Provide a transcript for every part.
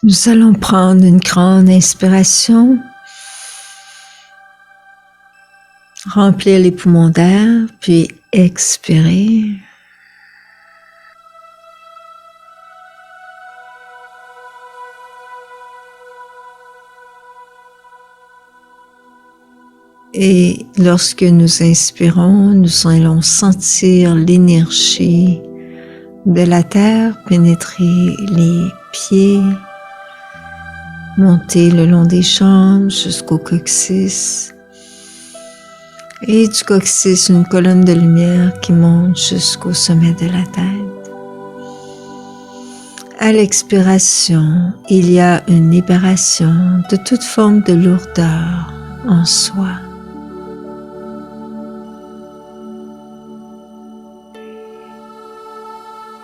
Nous allons prendre une grande inspiration, remplir les poumons d'air, puis expirer. Et lorsque nous inspirons, nous allons sentir l'énergie de la terre pénétrer les pieds, monter le long des jambes jusqu'au coccyx. Et du coccyx, une colonne de lumière qui monte jusqu'au sommet de la tête. À l'expiration, il y a une libération de toute forme de lourdeur en soi.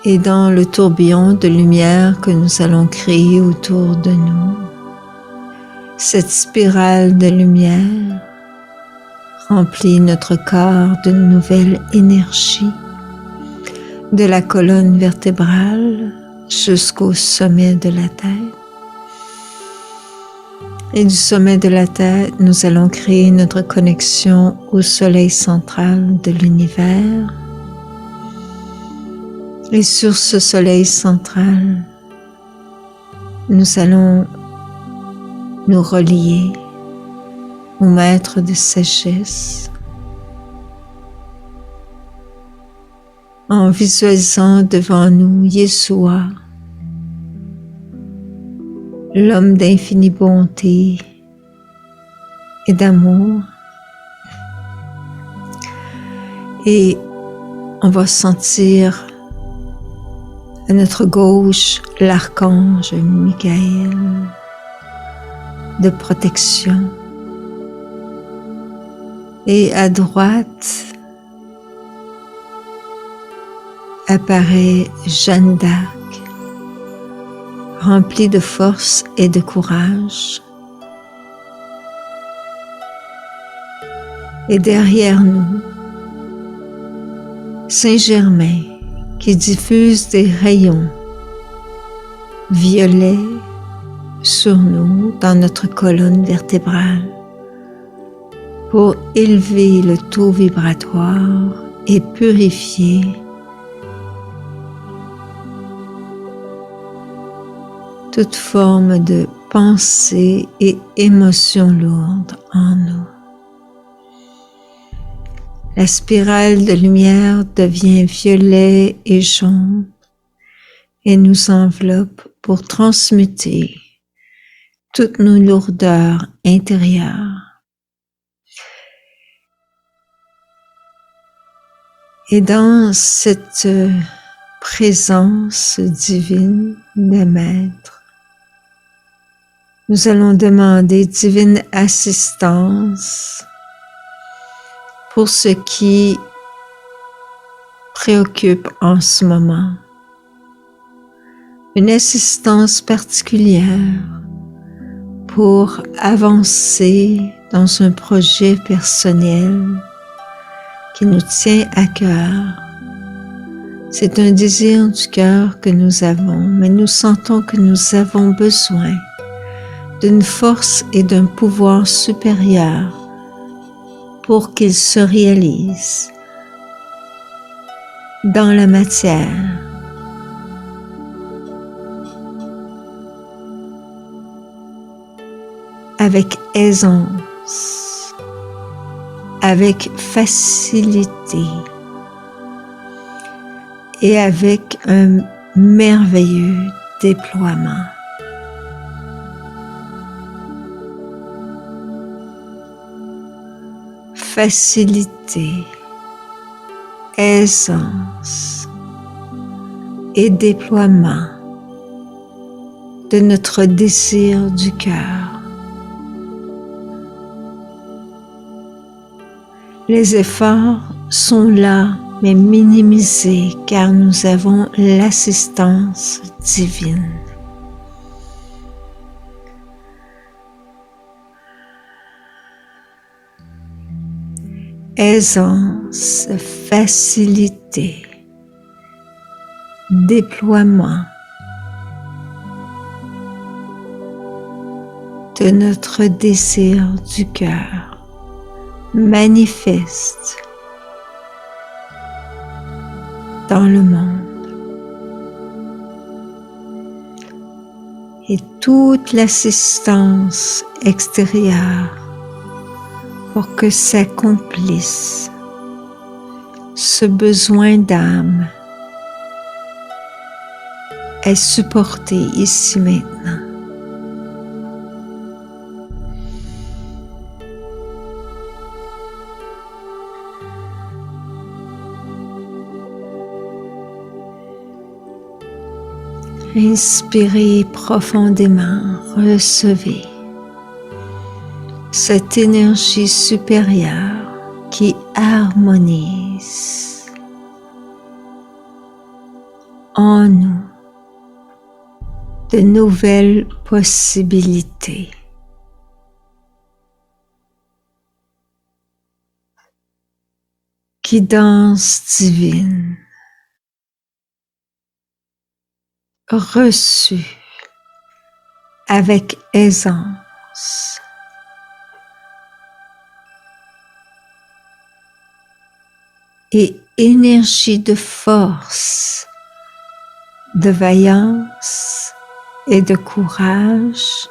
Et dans le tourbillon de lumière que nous allons créer autour de nous, cette spirale de lumière remplit notre corps d'une nouvelle énergie, de la colonne vertébrale jusqu'au sommet de la tête. Et du sommet de la tête, nous allons créer notre connexion au soleil central de l'univers. Et sur ce soleil central, nous allons nous relier au maître de sagesse en visualisant devant nous Yeshua, l'homme d'infinie bonté et d'amour. Et on va sentir à notre gauche l'archange Michael de protection. Et à droite apparaît Jeanne d'Arc, remplie de force et de courage. Et derrière nous, Saint-Germain qui diffuse des rayons violets sur nous dans notre colonne vertébrale pour élever le taux vibratoire et purifier toute forme de pensée et émotion lourde en nous. La spirale de lumière devient violet et jaune et nous enveloppe pour transmuter toutes nos lourdeurs intérieures. Et dans cette présence divine des maîtres, nous allons demander divine assistance pour ce qui préoccupe en ce moment. Une assistance particulière pour avancer dans un projet personnel qui nous tient à cœur. C'est un désir du cœur que nous avons, mais nous sentons que nous avons besoin d'une force et d'un pouvoir supérieur pour qu'il se réalise dans la matière. Avec aisance, avec facilité et avec un merveilleux déploiement. Facilité, aisance et déploiement de notre désir du cœur. Les efforts sont là, mais minimisés car nous avons l'assistance divine. Aisance, facilité, déploiement de notre désir du cœur manifeste dans le monde et toute l'assistance extérieure pour que s'accomplisse ce besoin d'âme est supporté ici maintenant. Inspirez profondément, recevez cette énergie supérieure qui harmonise en nous de nouvelles possibilités. Guidance divine reçue avec aisance. Et énergie de force, de vaillance et de courage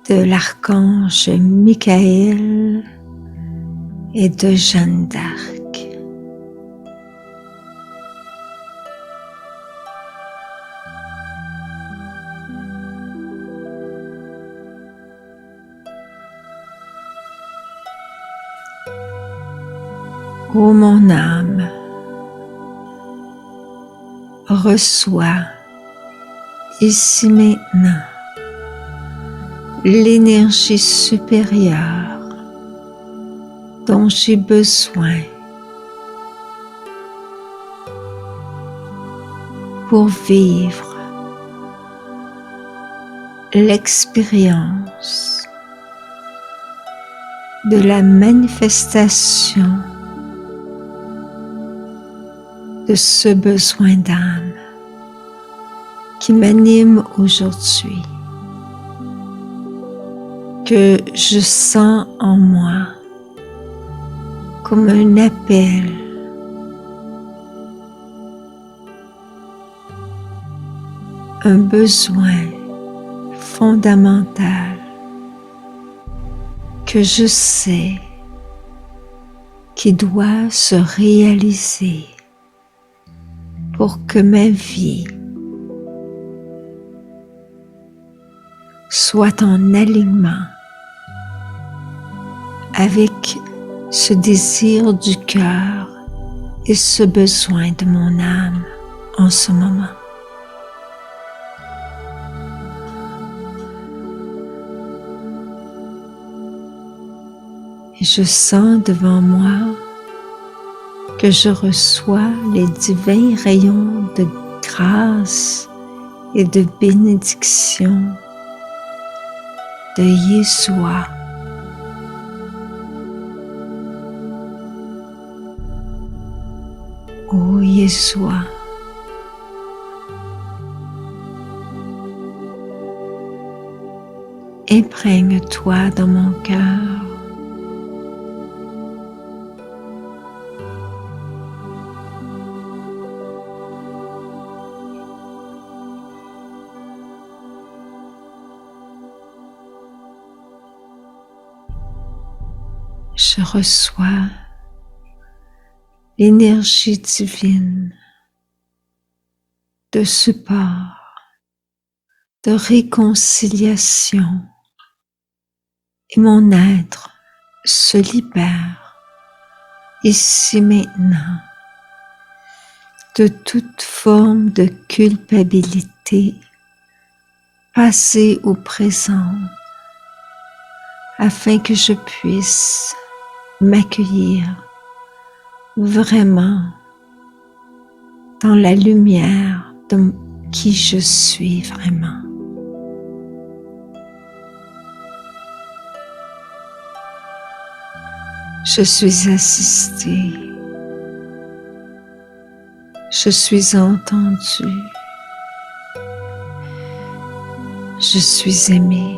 de l'archange Michael et de Jeanne d'Arc. Ô mon âme, reçois ici maintenant l'énergie supérieure dont j'ai besoin pour vivre l'expérience de la manifestation de ce besoin d'âme qui m'anime aujourd'hui, que je sens en moi comme un appel un besoin fondamental que je sais qui doit se réaliser pour que ma vie soit en alignement avec ce désir du cœur et ce besoin de mon âme en ce moment. Et je sens devant moi que je reçois les divins rayons de grâce et de bénédiction de Yeshua. Ô Yeshua, imprègne-toi dans mon cœur. Je reçois l'énergie divine de support, de réconciliation, et mon être se libère ici maintenant de toute forme de culpabilité passée ou présente, afin que je puisse m'accueillir vraiment dans la lumière de qui je suis vraiment. Je suis assistée, je suis entendue, je suis aimé.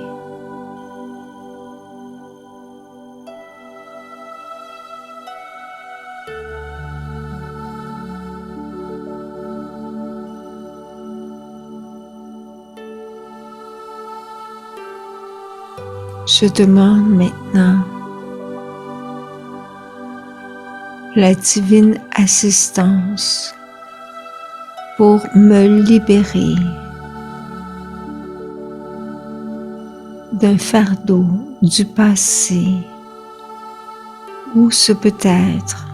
Je demande maintenant la divine assistance pour me libérer d'un fardeau du passé ou ce peut être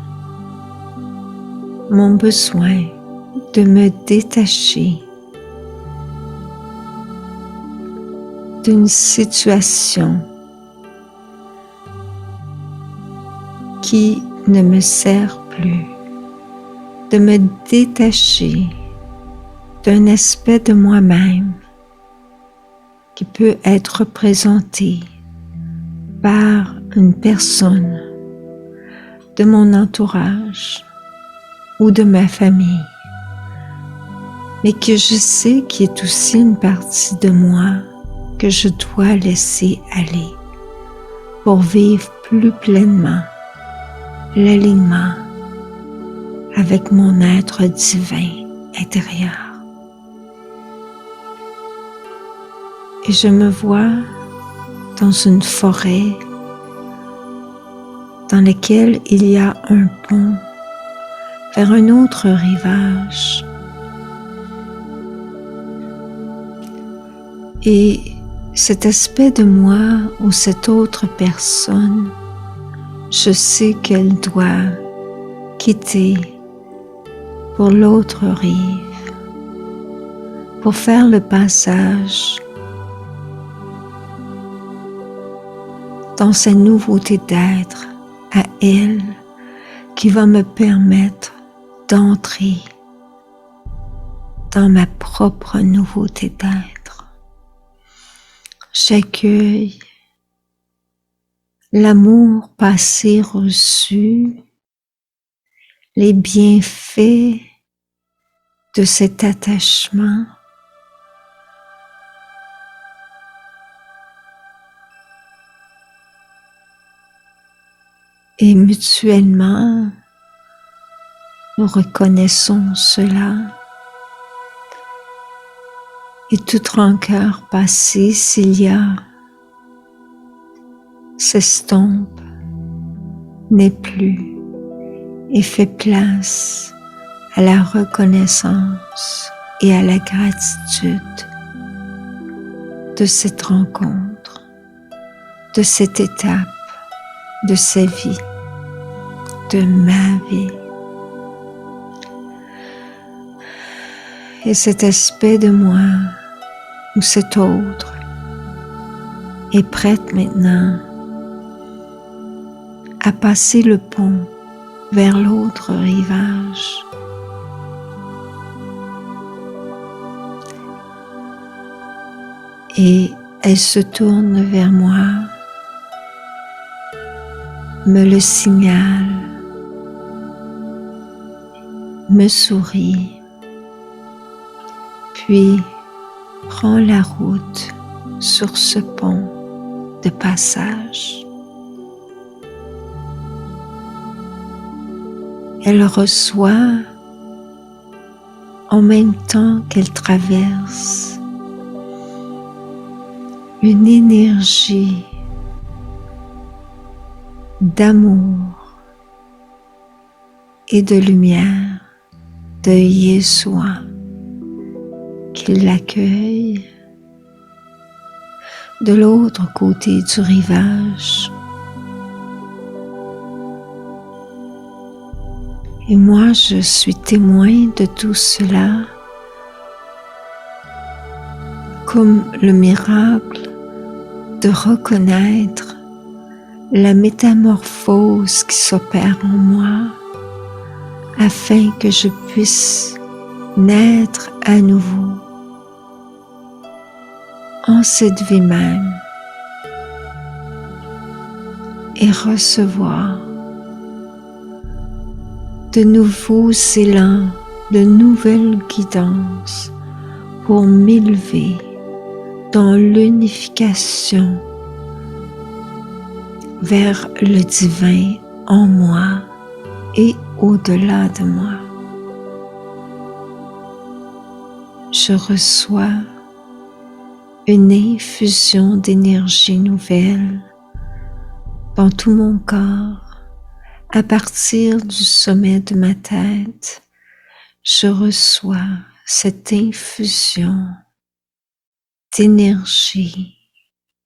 mon besoin de me détacher d'une situation qui ne me sert plus, de me détacher d'un aspect de moi-même qui peut être représenté par une personne de mon entourage ou de ma famille, mais que je sais qui est aussi une partie de moi que je dois laisser aller pour vivre plus pleinement l'alignement avec mon être divin intérieur. Et je me vois dans une forêt dans laquelle il y a un pont vers un autre rivage. Et cet aspect de moi ou cette autre personne, je sais qu'elle doit quitter pour l'autre rive, pour faire le passage dans sa nouveauté d'être à elle qui va me permettre d'entrer dans ma propre nouveauté d'être. J'accueille l'amour passé reçu, les bienfaits de cet attachement. Et mutuellement, nous reconnaissons cela. Et toute rancœur passée, s'il y a, s'estompe, n'est plus et fait place à la reconnaissance et à la gratitude de cette rencontre, de cette étape de sa vie, de ma vie. Et cet aspect de moi ou cet autre est prête maintenant à passer le pont vers l'autre rivage. Et elle se tourne vers moi, me le signale, me sourit, puis prend la route sur ce pont de passage. Elle reçoit en même temps qu'elle traverse une énergie d'amour et de lumière de Yeshua qui l'accueille de l'autre côté du rivage. Et moi, je suis témoin de tout cela comme le miracle de reconnaître la métamorphose qui s'opère en moi afin que je puisse naître à nouveau en cette vie même et recevoir de nouveaux élans, de nouvelles guidances pour m'élever dans l'unification vers le divin en moi et au-delà de moi. Je reçois une infusion d'énergie nouvelle dans tout mon corps. À partir du sommet de ma tête, je reçois cette infusion d'énergie,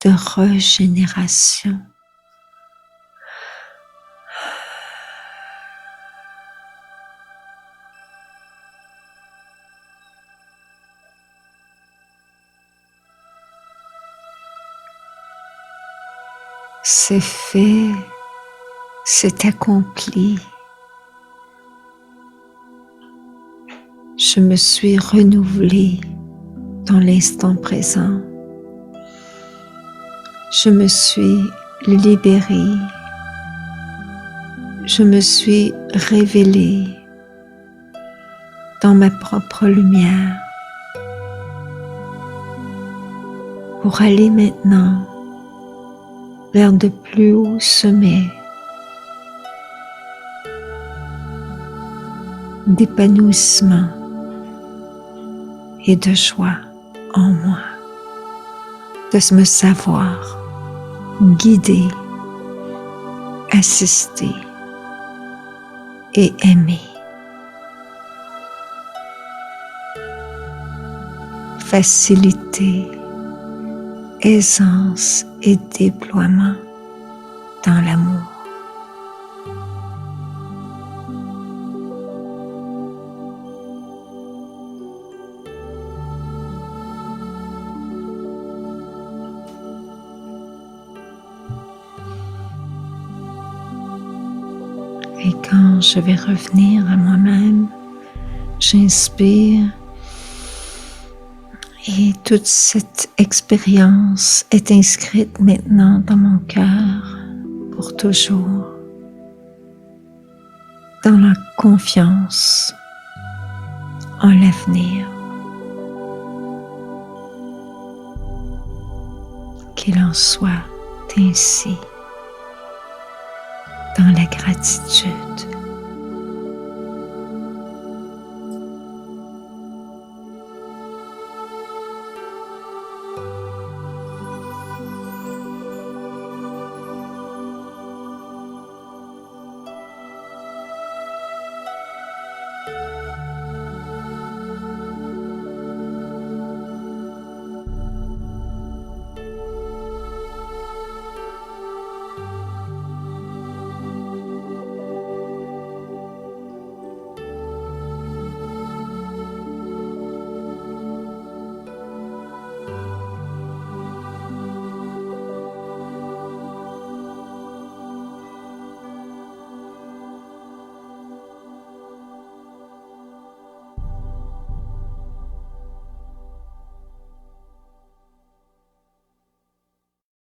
de régénération. C'est fait, c'est accompli. Je me suis renouvelée dans l'instant présent. Je me suis libérée. Je me suis révélée dans ma propre lumière pour aller maintenant vers de plus hauts sommets d'épanouissement et de joie en moi, de me savoir guider, assister et aimer. Facilité, aisance et déploiement dans l'amour. Et quand je vais revenir à moi-même, j'inspire et toute cette expérience est inscrite maintenant dans mon cœur pour toujours, dans la confiance en l'avenir. Qu'il en soit ainsi, dans la gratitude.